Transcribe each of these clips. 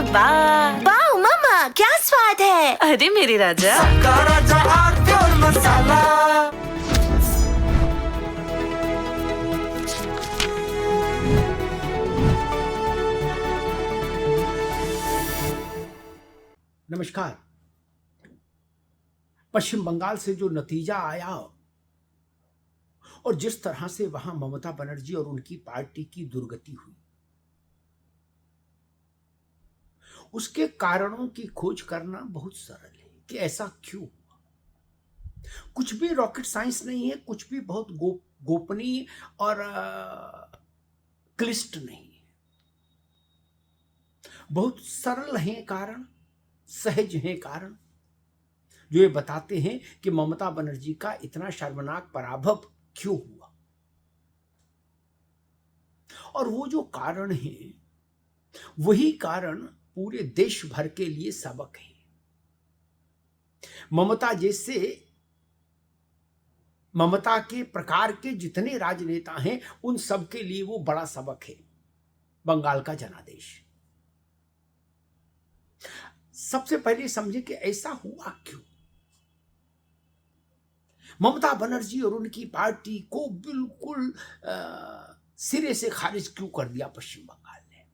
वाह वाह मम्मा, क्या स्वाद है। अरे मेरे राजा, सबका राजा आरती और मसाला। नमस्कार। पश्चिम बंगाल से जो नतीजा आया और जिस तरह से वहां ममता बनर्जी और उनकी पार्टी की दुर्गति हुई, उसके कारणों की खोज करना बहुत सरल है कि ऐसा क्यों हुआ। कुछ भी रॉकेट साइंस नहीं है, कुछ भी बहुत गोपनीय और क्लिष्ट नहीं है। बहुत सरल हैं कारण, सहज हैं कारण, जो ये बताते हैं कि ममता बनर्जी का इतना शर्मनाक पराभव क्यों हुआ। और वो जो कारण है, वही कारण पूरे देश भर के लिए सबक है। ममता के प्रकार के जितने राजनेता हैं, उन सब के लिए वो बड़ा सबक है बंगाल का जनादेश। सबसे पहले समझे कि ऐसा हुआ क्यों। ममता बनर्जी और उनकी पार्टी को बिल्कुल सिरे से खारिज क्यों कर दिया पश्चिम बंगाल ने।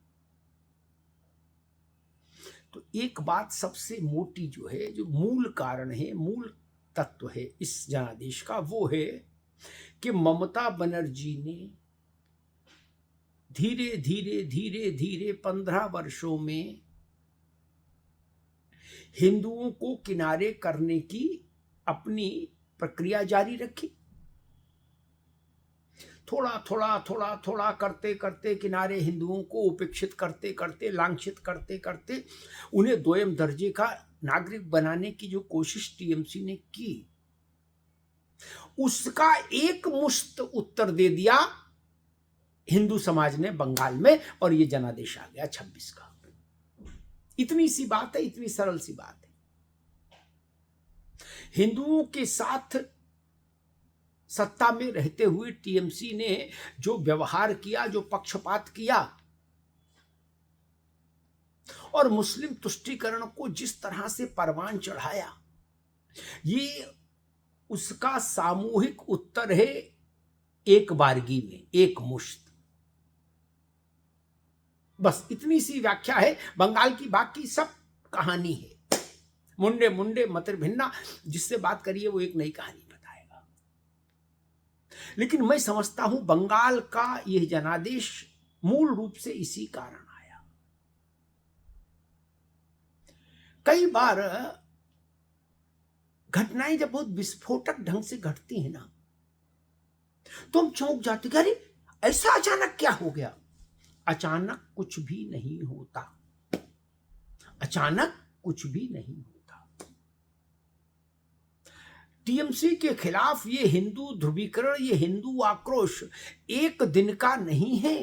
तो एक बात सबसे मोटी जो है, जो मूल कारण है, मूल तत्व है इस जनादेश का, वो है कि ममता बनर्जी ने धीरे धीरे धीरे धीरे 15 वर्षों में हिंदुओं को किनारे करने की अपनी प्रक्रिया जारी रखी। थोड़ा थोड़ा थोड़ा थोड़ा करते करते किनारे हिंदुओं को उपेक्षित करते करते, लांछित करते करते उन्हें दोयम दर्जे का नागरिक बनाने की जो कोशिश टीएमसी ने की, उसका एक मुश्त उत्तर दे दिया हिंदू समाज ने बंगाल में, और ये जनादेश आ गया 26 का। इतनी सी बात है, इतनी सरल सी बात है। हिंदुओं के साथ सत्ता में रहते हुए टीएमसी ने जो व्यवहार किया, जो पक्षपात किया, और मुस्लिम तुष्टीकरण को जिस तरह से परवान चढ़ाया, ये उसका सामूहिक उत्तर है एक बारगी में, एक मुश्त। बस इतनी सी व्याख्या है बंगाल की, बाकी सब कहानी है। मुंडे मुंडे मतिर भिन्ना, जिससे बात करिए वो एक नई कहानी बताएगा। लेकिन मैं समझता हूं बंगाल का यह जनादेश मूल रूप से इसी कारण आया। कई बार घटनाएं जब बहुत विस्फोटक ढंग से घटती हैं ना, तो हम चौंक जाते हैं, अरे ऐसा अचानक क्या हो गया। अचानक कुछ भी नहीं होता, अचानक कुछ भी नहीं होता। टीएमसी के खिलाफ ये हिंदू ध्रुवीकरण, ये हिंदू आक्रोश एक दिन का नहीं है।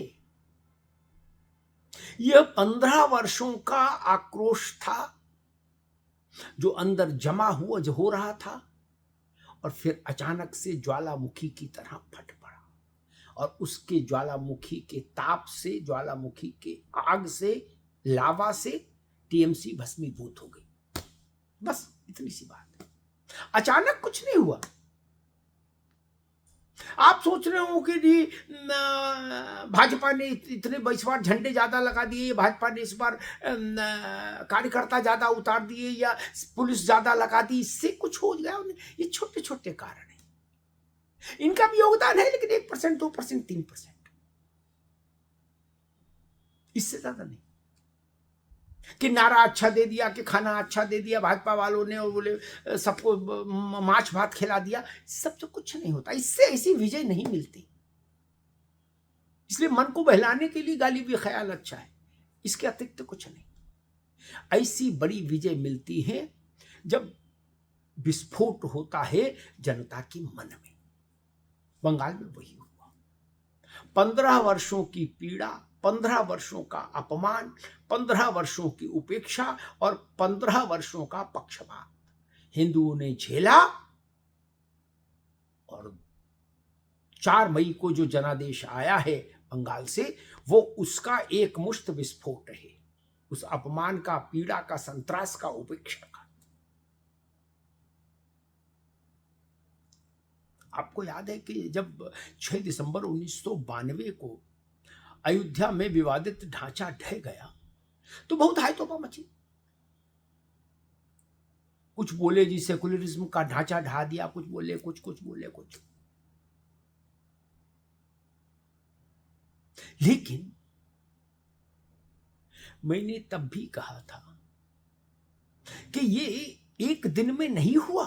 यह 15 वर्षों का आक्रोश था जो अंदर जमा हुआ, जो हो रहा था, और फिर अचानक से ज्वालामुखी की तरह फट पड़ा। और उसके ज्वालामुखी के ताप से, ज्वालामुखी के आग से, लावा से टीएमसी भस्मीभूत हो गई। बस इतनी सी बात है। अचानक कुछ नहीं हुआ। आप सोच रहे हो कि जी भाजपा ने इतने इस बार झंडे ज्यादा लगा दिए, भाजपा ने इस बार कार्यकर्ता ज्यादा उतार दिए, या पुलिस ज्यादा लगा दी, इससे कुछ हो गया। ये छोटे छोटे कारण हैं, इनका भी योगदान है, लेकिन 1%, 2%, 3%, इससे ज्यादा नहीं। कि नारा अच्छा दे दिया, कि खाना अच्छा दे दिया भाजपा वालों ने, और बोले सबको माछ भात खिला दिया, सब तो कुछ नहीं होता। इससे ऐसी विजय नहीं मिलती। इसलिए मन को बहलाने के लिए गाली भी ख्याल अच्छा है, इसके अतिरिक्त कुछ नहीं। ऐसी बड़ी विजय मिलती है जब विस्फोट होता है जनता के मन में। बंगाल में वही हुआ। 15 वर्षों की पीड़ा, 15 वर्षों का अपमान, 15 वर्षों की उपेक्षा और 15 वर्षों का पक्षपात हिंदुओं ने झेला, और 4 मई को जो जनादेश आया है बंगाल से, वो उसका एक मुश्त विस्फोट है, उस अपमान का, पीड़ा का, संत्रास का उपेक्षा का। आपको याद है कि जब 6 दिसंबर 1992 को अयोध्या में विवादित ढांचा ढह गया तो बहुत हायतोपा मची। कुछ बोले जी सेकुलरिज्म का ढांचा ढा दिया, कुछ बोले कुछ बोले कुछ। लेकिन मैंने तब भी कहा था कि ये एक दिन में नहीं हुआ,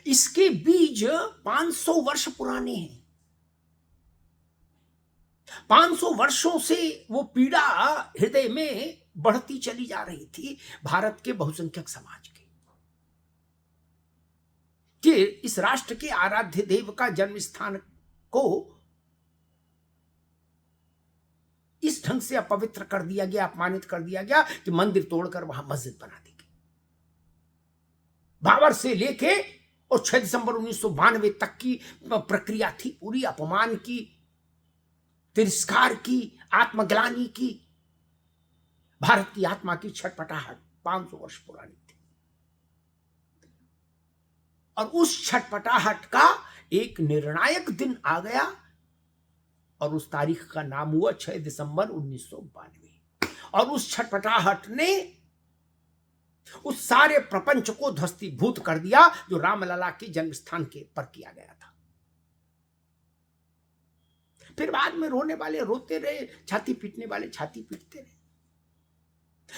इसके बीज 500 वर्ष पुराने हैं। 500 वर्षों से वो पीड़ा हृदय में बढ़ती चली जा रही थी भारत के बहुसंख्यक समाज की, कि इस राष्ट्र के आराध्य देव का जन्म स्थान को इस ढंग से अपवित्र कर दिया गया, अपमानित कर दिया गया कि मंदिर तोड़कर वहां मस्जिद बना दी गई। बाबर से लेके और 6 दिसंबर 1992 तक की प्रक्रिया थी पूरी, अपमान की, तिरस्कार की, आत्मग्लानि की, भारत की आत्मा की छटपटाहट 500 वर्ष पुरानी थी। और उस छटपटाहट का एक निर्णायक दिन आ गया और उस तारीख का नाम हुआ 6 दिसंबर 1992। और उस छटपटाहट ने उस सारे प्रपंच को ध्वस्तीभूत कर दिया जो रामलला के जन्म स्थान के पर किया गया था। फिर बाद में रोने वाले रोते रहे, छाती पीटने वाले छाती पीटते रहे,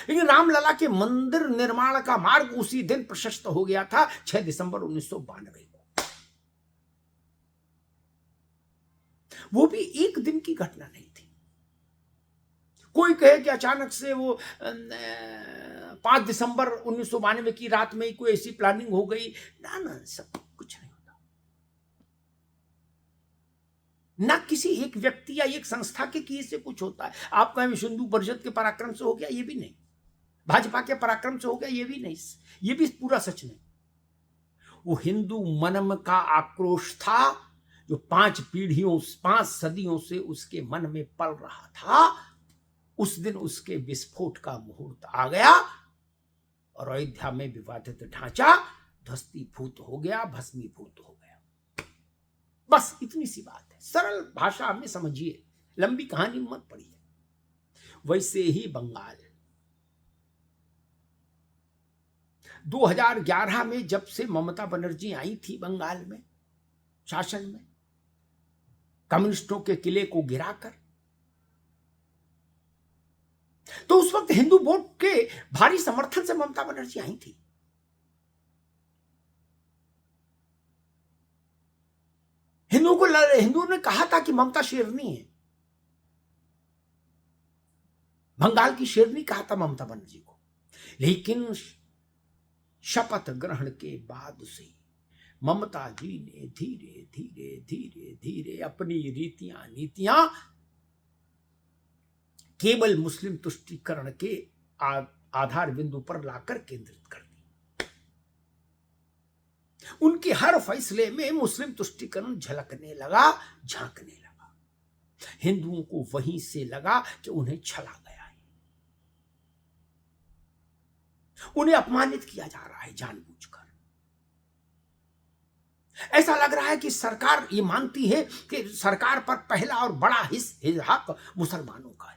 लेकिन रामलला के मंदिर निर्माण का मार्ग उसी दिन प्रशस्त हो गया था 6 दिसंबर 1992 को। वो भी एक दिन की घटना नहीं थी। कोई कहे कि अचानक से वो 5 दिसंबर 1992 की रात में ही कोई ऐसी प्लानिंग हो गई, ना, सब कुछ नहीं होता। ना किसी एक व्यक्ति या एक संस्था के किए से कुछ होता है। आप कहें विश्व हिंदू परिषद के पराक्रम से हो गया, ये भी नहीं। भाजपा के पराक्रम से हो गया, ये भी नहीं। ये भी पूरा सच नहीं। वो हिंदू मन का आक्रोश था जो 5 पीढ़ियों, 5 सदियों से उसके मन में पल रहा था। उस दिन उसके विस्फोट का मुहूर्त आ गया और अयोध्या में विवादित ढांचा ध्वस्तीभूत हो गया, भस्मीभूत हो गया। बस इतनी सी बात है, सरल भाषा में समझिए, लंबी कहानी मत पढ़िए। वैसे ही बंगाल 2011 में जब से ममता बनर्जी आई थी बंगाल में शासन में, कम्युनिस्टों के किले को गिराकर, तो उस वक्त हिंदू वोट के भारी समर्थन से ममता बनर्जी आई थी। हिंदुओं ने कहा था कि ममता शेरनी है, बंगाल की शेरनी कहा था ममता बनर्जी को। लेकिन शपथ ग्रहण के बाद से ममता जी ने धीरे धीरे धीरे धीरे अपनी रीतियां नीतियां केवल मुस्लिम तुष्टीकरण के आधार बिंदु पर लाकर केंद्रित कर दी। उनके हर फैसले में मुस्लिम तुष्टीकरण झलकने लगा, झांकने लगा। हिंदुओं को वहीं से लगा कि उन्हें छला गया है, उन्हें अपमानित किया जा रहा है जानबूझकर। ऐसा लग रहा है कि सरकार ये मानती है कि सरकार पर पहला और बड़ा हक मुसलमानों का है।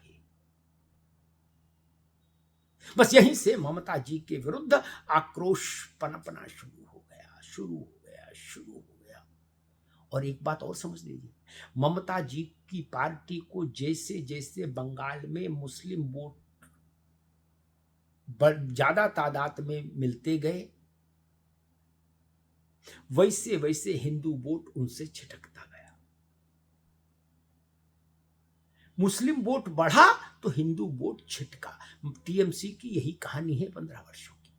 बस यहीं से ममता जी के विरुद्ध आक्रोश पनपना शुरू हो गया। और एक बात और समझ लीजिए, ममता जी की पार्टी को जैसे जैसे बंगाल में मुस्लिम वोट ज्यादा तादाद में मिलते गए, वैसे वैसे हिंदू वोट उनसे छिटकता गया। मुस्लिम वोट बढ़ा तो हिंदू वोट छिटका। टीएमसी की यही कहानी है 15 वर्षों की।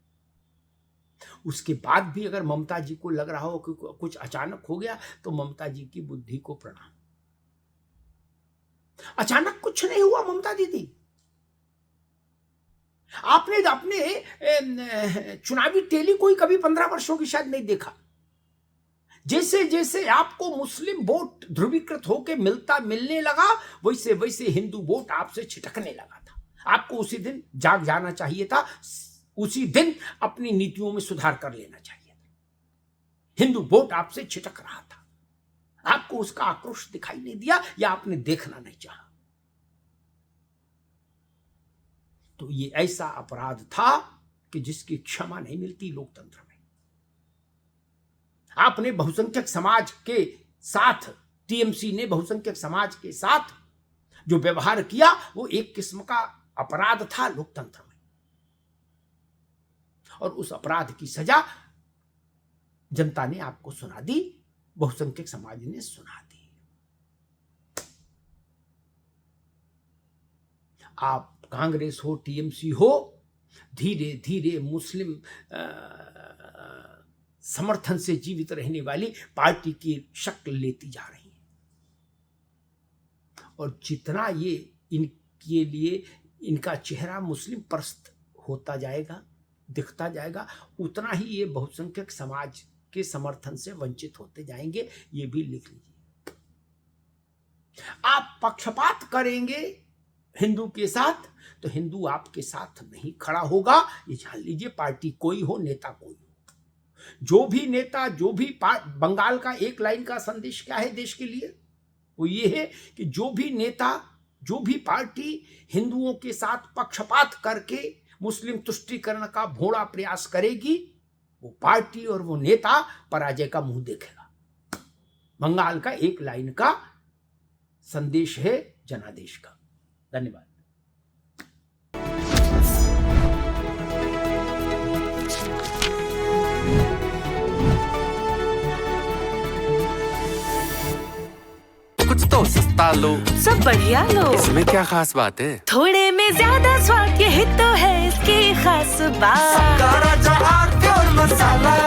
उसके बाद भी अगर ममता जी को लग रहा हो कि कुछ अचानक हो गया, तो ममता जी की बुद्धि को प्रणाम। अचानक कुछ नहीं हुआ ममता दीदी। आपने अपने चुनावी टेली कोई कभी 15 वर्षों की शायद नहीं देखा, जैसे जैसे आपको मुस्लिम वोट ध्रुवीकृत होकर मिलने लगा, वैसे वैसे हिंदू वोट आपसे छिटकने लगा था। आपको उसी दिन जाग जाना चाहिए था, उसी दिन अपनी नीतियों में सुधार कर लेना चाहिए था। हिंदू वोट आपसे छिटक रहा था, आपको उसका आक्रोश दिखाई नहीं दिया या आपने देखना नहीं चाहा। तो ये ऐसा अपराध था कि जिसकी क्षमा नहीं मिलती लोकतंत्र में। आपने बहुसंख्यक समाज के साथ, टीएमसी ने बहुसंख्यक समाज के साथ जो व्यवहार किया वो एक किस्म का अपराध था लोकतंत्र में, और उस अपराध की सजा जनता ने आपको सुना दी, बहुसंख्यक समाज ने सुना दी। आप कांग्रेस हो, टीएमसी हो, धीरे धीरे मुस्लिम समर्थन से जीवित रहने वाली पार्टी की शक्ल लेती जा रही है। और जितना ये इनके लिए इनका चेहरा मुस्लिम परस्त होता जाएगा, दिखता जाएगा, उतना ही ये बहुसंख्यक समाज के समर्थन से वंचित होते जाएंगे। ये भी लिख लीजिए। आप पक्षपात करेंगे हिंदू के साथ तो हिंदू आपके साथ नहीं खड़ा होगा, ये जान लीजिए। पार्टी कोई हो, नेता कोई हो, जो भी नेता, जो भी बंगाल का एक लाइन का संदेश क्या है देश के लिए, वो ये है कि जो भी नेता, जो भी पार्टी हिंदुओं के साथ पक्षपात करके मुस्लिम तुष्टीकरण का भोला प्रयास करेगी, वो पार्टी और वो नेता पराजय का मुंह देखेगा। बंगाल का एक लाइन का संदेश है जनादेश का। धन्यवाद। कुछ तो सस्ता लो, सब बढ़िया लो, इसमें क्या खास बात है? थोड़े में ज्यादा स्वाद, यही तो है इसकी खास बात। राजा आरती और मसाला।